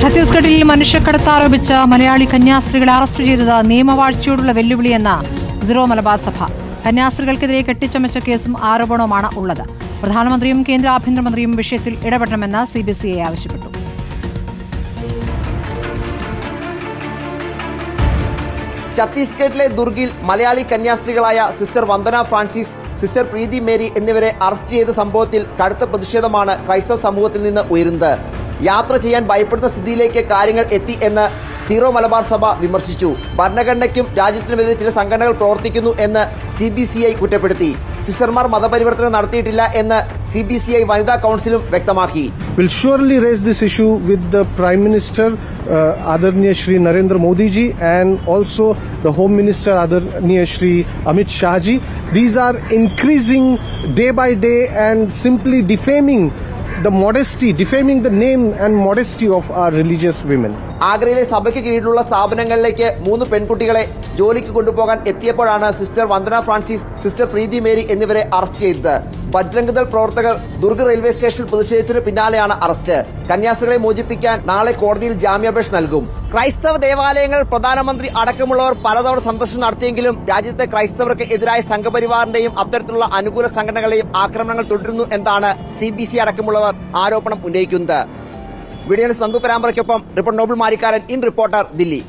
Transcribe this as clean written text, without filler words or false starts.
ഛത്തീസ്ഗഡിൽ മനുഷ്യക്കടത്ത് ആരോപിച്ച മലയാളി കന്യാസ്ത്രീകളെ അറസ്റ്റ് ചെയ്തത് നിയമവാഴ്ചയോടുള്ള വെല്ലുവിളിയെന്ന് സിറോ മലബാർ സഭ. കന്യാസ്ത്രീകൾക്കെതിരെ കെട്ടിച്ചമച്ച കേസും ആരോപണവുമാണ് ഉള്ളത്. പ്രധാനമന്ത്രിയും കേന്ദ്ര ആഭ്യന്തരമന്ത്രിയും വിഷയത്തിൽ ഇടപെടണമെന്ന് CBCI ആവശ്യപ്പെട്ടു. ഛത്തീസ്ഗഡിലെ ദുർഗിൽ മലയാളി കന്യാസ്ത്രീകളായ sister Vandana Francis, sister Preethi Mary എന്നിവരെ അറസ്റ്റ് ചെയ്ത സംഭവത്തിൽ കടുത്ത പ്രതിഷേധമാണ് ക്രൈസ്തവ സമൂഹത്തിൽ നിന്ന് ഉയരുന്നത്. യാത്ര ചെയ്യാൻ ഭയപ്പെടുന്ന സ്ഥിതിയിലേക്ക് കാര്യങ്ങൾ എത്തി എന്ന് സീറോ മലബാർ സഭ വിമർശിച്ചു. ഭരണഘടനയ്ക്കും രാജ്യത്തിനുമെതിരെ ചില സംഘടനകൾ പ്രവർത്തിക്കുന്നു എന്ന് CBCI കുറ്റപ്പെടുത്തി. സിസ്റ്റർമാർ മതപരിവർത്തനം നടത്തിയിട്ടില്ല എന്ന് CBCI വനിതാ കൌൺസിലും വ്യക്തമാക്കി. Will surely raise this issue with the Prime Minister Adarniya Shri Narendra Modi ji and also the Home Minister Adarniya Shri Amit Shah ji. These are increasing day by day and simply defaming the modesty, defaming the name and modesty of our religious women. ആഗ്രയിലെ സഭയ്ക്ക് കീഴിലുള്ള സ്ഥാപനങ്ങളിലേക്ക് 3 പെൺകുട്ടികളെ ജോലിക്ക് കൊണ്ടുപോകാൻ എത്തിയപ്പോഴാണ് sister Vandana Francis, sister Preethi Mary എന്നിവരെ arrest ചെയ്തത്. ബജ്രംഗ് ദൾ പ്രവർത്തകർ Durg railway സ്റ്റേഷനിൽ പ്രതിഷേധിച്ചതിന് പിന്നാലെയാണ് അറസ്റ്റ്. കന്യാസ്ത്രീകളെ മോചിപ്പിക്കാൻ നാളെ കോടതിയിൽ ജാമ്യാപേക്ഷ നൽകും. ക്രൈസ്തവ ദേവാലയങ്ങൾ പ്രധാനമന്ത്രി അടക്കമുള്ളവർ പലതവണ സന്ദർശനം നടത്തിയെങ്കിലും രാജ്യത്തെ ക്രൈസ്തവർക്ക് എതിരായ സംഘപരിവാറിന്റെയും അത്തരത്തിലുള്ള അനുകൂല സംഘടനകളെയും ആക്രമണങ്ങൾ തുടരുന്നു എന്നാണ് CBCI അടക്കമുള്ളവർ ആരോപണം ഉന്നയിക്കുന്നത്. വീഡിയോ സന്തു പരാമ്പറയ്ക്കൊപ്പം reporter Noble Marikkaran, in reporter, Delhi.